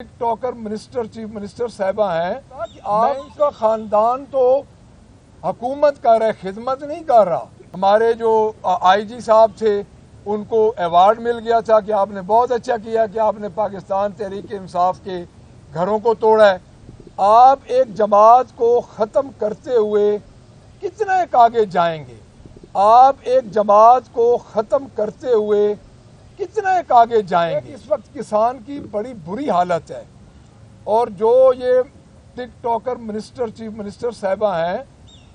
ٹک talker minister chief minister صاحبہ ہیں کہ آپ کا خاندان تو حکومت کر رہا ہے، خدمت نہیں کر رہا۔ ہمارے جو آئی جی صاحب تھے ان کو ایوارڈ مل گیا تھا کہ آپ نے بہت اچھا کیا کہ آپ نے پاکستان تحریک انصاف کے گھروں کو توڑا ہے۔ آپ ایک جماعت کو ختم کرتے ہوئے کتنا ایک آگے جائیں گے؟ آپ ایک جماعت کو ختم کرتے ہوئے کتنا ایک آگے جائیں گے؟ اس وقت کسان کی بڑی بری حالت ہے، اور جو یہ ٹک ٹاکر منسٹر چیف منسٹر صاحبہ ہیں،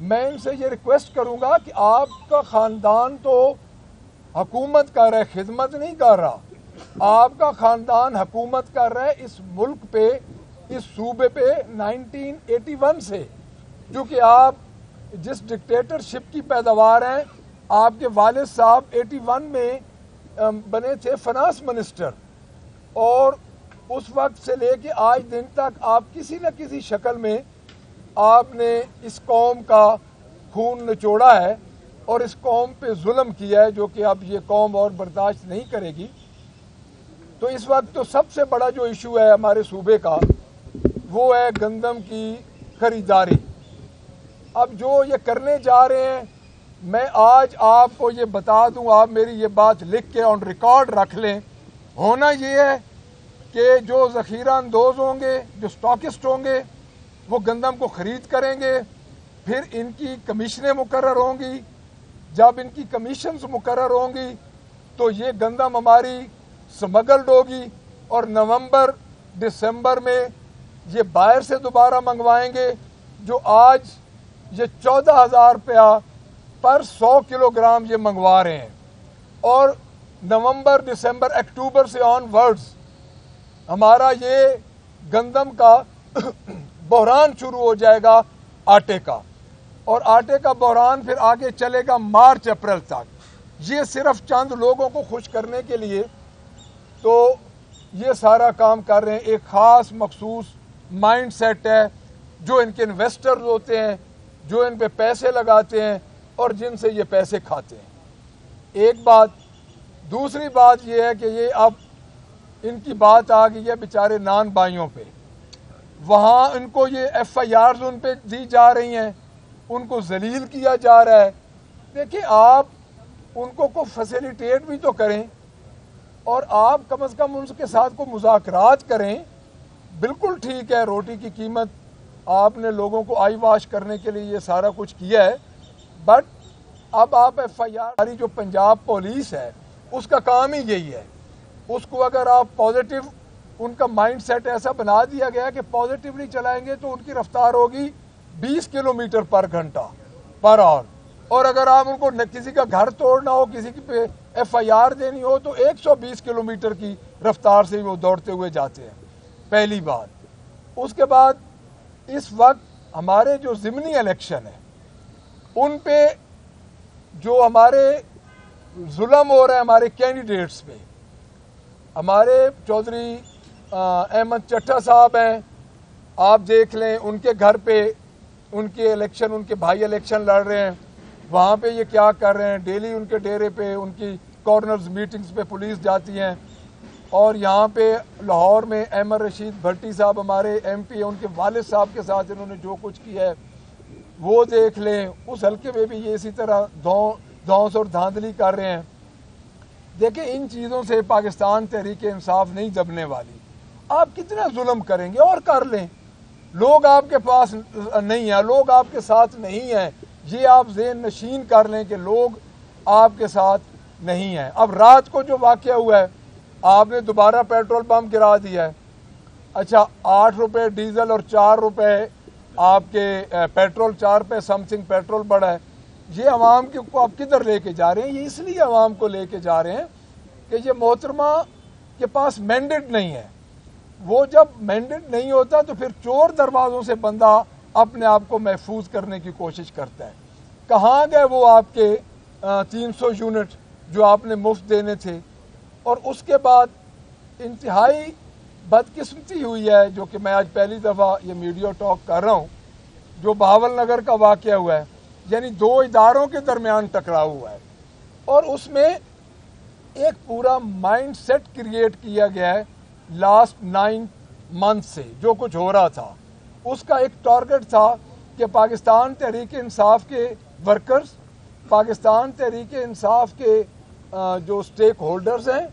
میں ان سے یہ ریکویسٹ کروں گا کہ آپ کا خاندان تو حکومت کر رہا ہے، خدمت نہیں کر رہا۔ آپ کا خاندان حکومت کر رہا ہے اس ملک پہ، اس صوبے پہ 1981 سے، کیونکہ آپ جس ڈکٹیٹرشپ کی پیداوار ہیں، آپ کے والد صاحب 81 میں بنے تھے فنانس منسٹر، اور اس وقت سے لے کے آج دن تک آپ کسی نہ کسی شکل میں آپ نے اس قوم کا خون نچوڑا ہے اور اس قوم پہ ظلم کیا ہے، جو کہ اب یہ قوم اور برداشت نہیں کرے گی۔ تو اس وقت تو سب سے بڑا جو ایشو ہے ہمارے صوبے کا، وہ ہے گندم کی خریداری۔ اب جو یہ کرنے جا رہے ہیں، میں آج آپ کو یہ بتا دوں، آپ میری یہ بات لکھ کے آن ریکارڈ رکھ لیں۔ ہونا یہ ہے کہ جو ذخیرہ اندوز ہوں گے، جو سٹاکسٹ ہوں گے، وہ گندم کو خرید کریں گے، پھر ان کی کمیشنیں مقرر ہوں گی۔ جب ان کی کمیشنز مقرر ہوں گی تو یہ گندم ہماری سمگلڈ ہوگی، اور نومبر دسمبر میں یہ باہر سے دوبارہ منگوائیں گے، جو آج یہ 14,000 روپیہ پر 100 کلو گرام یہ منگوا رہے ہیں، اور نومبر دسمبر اکتوبر سے آن ورڈز ہمارا یہ گندم کا بحران شروع ہو جائے گا آٹے کا، اور آٹے کا بحران پھر آگے چلے گا مارچ اپریل تک۔ یہ صرف چند لوگوں کو خوش کرنے کے لیے تو یہ سارا کام کر رہے ہیں۔ ایک خاص مخصوص مائنڈ سیٹ ہے جو ان کے انویسٹرز ہوتے ہیں، جو ان پہ پیسے لگاتے ہیں اور جن سے یہ پیسے کھاتے ہیں۔ ایک بات۔ دوسری بات یہ ہے کہ یہ اب ان کی بات آ گئی ہے بیچارے نان بھائیوں پہ، وہاں ان کو یہ ایف آئی آرز ان پہ دی جا رہی ہیں، ان کو ذلیل کیا جا رہا ہے۔ دیکھیں، آپ ان کو فیسیلیٹیٹ بھی تو کریں، اور آپ کم از کم ان کے ساتھ کو مذاکرات کریں۔ بالکل ٹھیک ہے، روٹی کی قیمت آپ نے لوگوں کو آئی واش کرنے کے لیے یہ سارا کچھ کیا ہے، بٹ اب آپ ایف آئی آر، ہماری جو پنجاب پولیس ہے اس کا کام ہی یہی ہے۔ اس کو اگر آپ پازیٹیو، ان کا مائنڈ سیٹ ایسا بنا دیا گیا کہ پازیٹیولی چلائیں گے تو ان کی رفتار ہوگی 20 کلومیٹر پر گھنٹہ پر آور، اور اگر آپ ان کو کسی کا گھر توڑنا ہو، کسی پہ ایف آئی آر دینی ہو تو 120 کلومیٹر کی رفتار سے وہ دوڑتے ہوئے جاتے ہیں۔ پہلی بات۔ اس کے بعد اس وقت ہمارے جو ضمنی الیکشن ہے ان پہ جو ہمارے ظلم ہو رہا ہے ہمارے کینڈیڈیٹس پہ، ہمارے چودھری احمد چٹھا صاحب ہیں، آپ دیکھ لیں ان کے گھر پہ ان کے الیکشن، ان کے بھائی الیکشن لڑ رہے ہیں، وہاں پہ یہ کیا کر رہے ہیں، ڈیلی ان کے ڈیرے پہ ان کی کارنرز میٹنگز پہ پولیس جاتی ہیں، اور یہاں پہ لاہور میں احمد رشید بھٹی صاحب ہمارے ایم پی ہیں، ان کے والد صاحب کے ساتھ انہوں نے جو کچھ کیا ہے وہ دیکھ لیں۔ اس حلقے میں بھی یہ اسی طرح دھونس اور دھاندلی کر رہے ہیں۔ دیکھیں، ان چیزوں سے پاکستان تحریک انصاف نہیں دبنے والی۔ آپ کتنا ظلم کریں گے؟ اور کر لیں، لوگ آپ کے پاس نہیں ہیں، لوگ آپ کے ساتھ نہیں ہیں، یہ آپ ذہن نشین کر لیں کہ لوگ آپ کے ساتھ نہیں ہیں۔ اب رات کو جو واقعہ ہوا ہے، آپ نے دوبارہ پیٹرول پمپ گرا دیا ہے۔ اچھا، 8 روپے ڈیزل اور 4 روپے آپ کے پیٹرول، 4 روپے سم تھنگ پیٹرول بڑھا ہے۔ یہ عوام کو آپ کدھر لے کے جا رہے ہیں؟ یہ اس لیے عوام کو لے کے جا رہے ہیں کہ یہ محترمہ کے پاس مینڈیٹ نہیں ہے۔ وہ جب مینڈیٹ نہیں ہوتا تو پھر چور دروازوں سے بندہ اپنے آپ کو محفوظ کرنے کی کوشش کرتا ہے۔ کہاں گئے وہ آپ کے 300 یونٹ جو آپ نے مفت دینے تھے؟ اور اس کے بعد انتہائی بدقسمتی ہوئی ہے، جو کہ میں آج پہلی دفعہ یہ میڈیا ٹاک کر رہا ہوں، جو بہاول نگر کا واقعہ ہوا ہے، یعنی 2 اداروں کے درمیان ٹکراؤ ہوا ہے، اور اس میں ایک پورا مائنڈ سیٹ کریٹ کیا گیا ہے لاسٹ मंथ से जो कुछ हो रहा था, उसका एक टारगेट था कि पाकिस्तान तहरीक इंसाफ के वर्कर्स, पाकिस्तान तहरीक इंसाफ के जो स्टेक होल्डर्स हैं,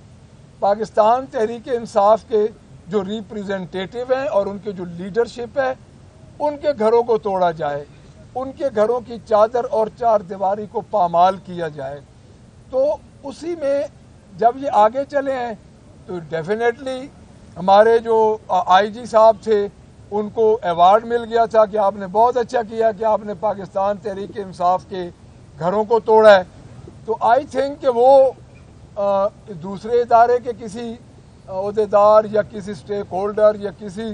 पाकिस्तान तहरीक इंसाफ के जो रिप्रेजेंटेटिव हैं और उनके जो लीडरशिप है, उनके घरों को तोड़ा जाए, उनके घरों की चादर और चार दीवारी को पामाल किया जाए। तो उसी में जब ये आगे चले हैं तो डेफिनेटली हमारे जो आईजी साहब थे उनको अवार्ड मिल गया था कि आपने बहुत अच्छा किया कि आपने पाकिस्तान तहरीक इंसाफ के घरों को तोड़ा है। तो आई थिंक कि वो दूसरे इदारे के किसी अहदेदार या किसी स्टेक होल्डर या किसी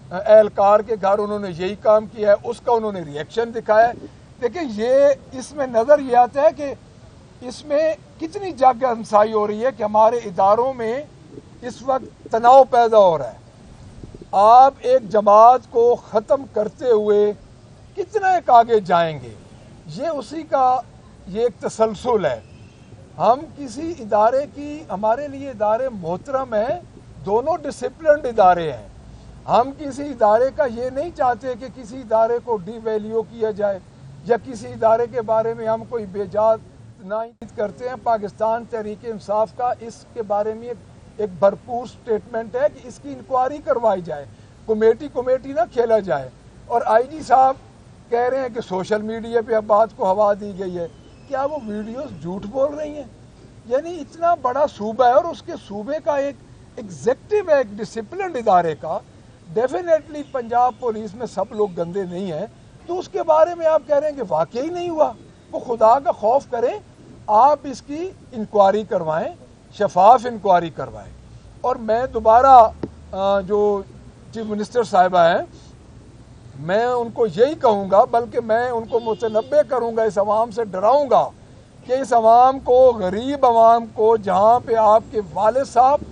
एहलकार के घर उन्होंने यही काम किया है, उसका उन्होंने रिएक्शन दिखाया है। देखिए ये इसमें नज़र ये आता है कि इसमें कितनी जगह हमसाई हो रही है कि हमारे इदारों में इस वक्त तनाव पैदा हो रहा है। आप एक जमात को ख़त्म करते हुए कितना एक आगे जाएंगे, ये उसी का ये एक तसलसल है। हम किसी इदारे की, हमारे लिए इदारे मोहतरम हैं, दोनों डिसिप्लिन्ड इदारे हैं। हम किसी इदारे का ये नहीं चाहते कि किसी इदारे को डिवैल्यू किया जाए या किसी इदारे के बारे में हम कोई बेजात ना करते हैं। पाकिस्तान तहरीक इंसाफ का इसके बारे में एक भरपूर स्टेटमेंट है कि इसकी इंक्वायरी करवाई जाए, कमेटी ना खेला जाए। और आईजी साहब कह रहे हैं कि सोशल मीडिया पे अब बात को हवा दी गई है। क्या वो वीडियोस झूठ बोल रही हैं? यानी इतना बड़ा सूबा है और उसके सूबे का एक एग्जेक्टिव है, एक डिसिप्लिन इदारे का। डेफिनेटली पंजाब पुलिस में सब लोग गंदे नहीं हैं, तो उसके बारे में आप कह रहे हैं कि वाकई नहीं हुआ। वो खुदा का खौफ करें, आप इसकी इंक्वायरी करवाएं, शफाफ इंक्वायरी करवाएं। और मैं दोबारा जो चीफ मिनिस्टर साहिबा हैं, मैं उनको यही कहूँगा, बल्कि मैं उनको मुतनब्बे करूँगा, इस अवाम से डराऊँगा कि इस अवाम को, गरीब अवाम को, जहाँ पे आपके वालिद साहब,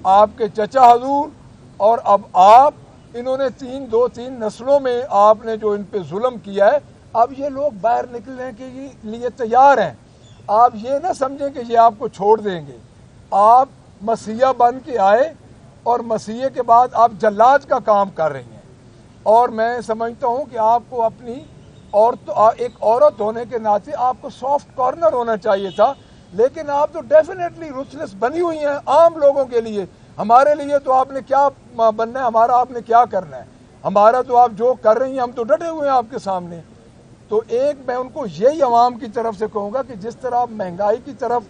आपके चचा हजूर और अब आप, इन्होंने दो तीन नस्लों में आपने जो इन पे जुल्म किया है, अब ये लोग बाहर निकलने के लिए तैयार हैं। आप ये ना समझें कि ये आपको छोड़ देंगे। आप मसीहा बन के आए और मसीहे के बाद आप जल्लाद का काम कर रही हैं। और मैं समझता हूँ कि आपको अपनी एक औरत होने के नाते आपको सॉफ्ट कॉर्नर होना चाहिए था, लेकिन आप तो डेफिनेटली रुथलेस बनी हुई हैं आम लोगों के लिए। हमारे लिए तो आपने क्या बनना है, हमारा आपने क्या करना है? हमारा तो आप जो कर रही हैं, हम तो डटे हुए हैं आपके सामने। तो एक मैं उनको यही अवाम की तरफ से कहूँगा कि जिस तरह आप महंगाई की तरफ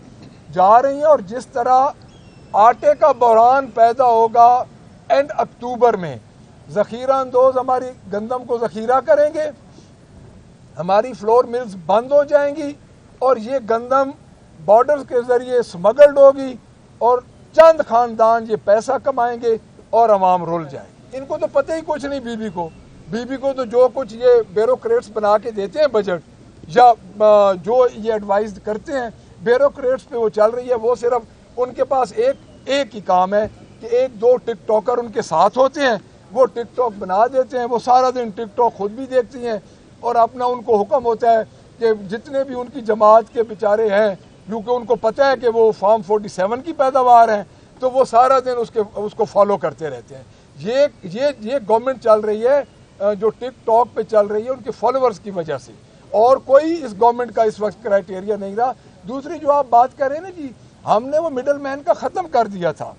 जा रही हैं और जिस तरह आटे का बहरान पैदा होगा एंड अक्टूबर में, ज़ख़ीरा अंदोज़ हमारी गंदम को ज़ख़ीरा करेंगे, हमारी फ्लोर मिल्स बंद हो जाएंगी और ये गंदम बॉर्डर के ज़रिए स्मगल्ड होगी और चंद खानदान ये पैसा कमाएंगे और अवाम रुल जाएगी। इनको तो पता ही कुछ नहीं। बीबी को तो जो कुछ ये ब्यूरोक्रेट्स बना के देते हैं बजट, या जो ये एडवाइस करते हैं ब्यूरोक्रेट्स पे वो चल रही है। वो सिर्फ उनके पास एक ही काम है कि एक दो टिक टॉकर उनके साथ होते हैं, वो टिकटॉक बना देते हैं, वो सारा दिन टिकटॉक खुद भी देखती हैं और अपना उनको हुक्म होता है कि जितने भी उनकी जमात के बेचारे हैं, क्योंकि उनको पता है कि वो फॉर्म 47 की पैदावार हैं, तो वो सारा दिन उसको फॉलो करते रहते हैं। ये गवर्नमेंट चल रही है जो टिकटॉक पे चल रही है उनके फॉलोअर्स की वजह से, और कोई इस गवर्नमेंट का इस वक्त क्राइटेरिया नहीं रहा। दूसरी जो आप बात कर रहे हैं ना जी, हमने वो मिडल मैन का ख़त्म कर दिया था।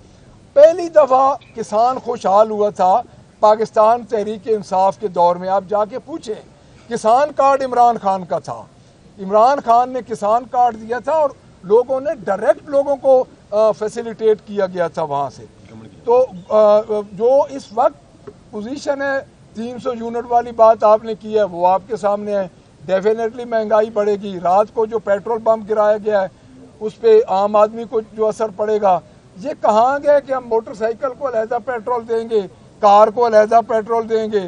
पहली दफ़ा किसान खुशहाल हुआ था पाकिस्तान तहरीक इंसाफ के दौर में। आप जाके पूछें, किसान कार्ड इमरान खान का था, इमरान खान ने किसान कार्ड दिया था और लोगों ने डायरेक्ट लोगों को फैसिलिटेट किया गया था वहाँ से। तो जो इस वक्त पोजीशन है 300 यूनिट वाली बात आपने की है, वो आपके सामने है। डेफिनेटली महंगाई बढ़ेगी। रात को जो पेट्रोल पंप गिराया गया है उस पर आम आदमी को जो असर पड़ेगा, ये कहाँ गया कि हम मोटरसाइकिल को अलहदा पेट्रोल देंगे, कार को अलहदा पेट्रोल देंगे,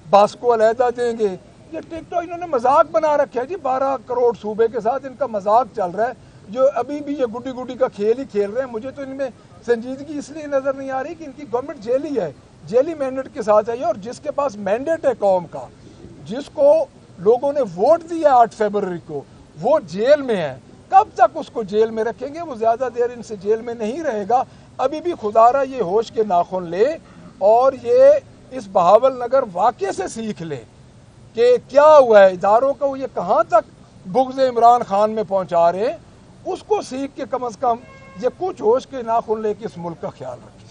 बस को अलहदा देंगे। ये टिकटॉक इन्होंने मजाक बना रखा है जी। 12 करोड़ सूबे के साथ इनका मजाक चल रहा है, जो अभी भी ये गुड्डी गुड्डी का खेल ही खेल रहे हैं। मुझे तो इनमें संजीदगी इसलिए नज़र नहीं आ रही कि इनकी गवर्नमेंट जेली है, जेली मैंडेट के साथ आई है। और जिसके पास मैंडेट है कौम का, जिसको लोगों ने वोट दिया 8 फरवरी को, वो जेल में है। कब तक उसको जेल में रखेंगे? वो ज़्यादा देर इनसे जेल में नहीं रहेगा। अभी भी खुदारा ये होश के नाखून ले اور یہ اس بہاول نگر واقعے سے سیکھ لیں کہ کیا ہوا ہے، اداروں کو یہ کہاں تک بغض عمران خان میں پہنچا رہے ہیں، اس کو سیکھ کے کم از کم یہ کچھ ہوش کے ناخن لے کے اس ملک کا خیال رکھیں۔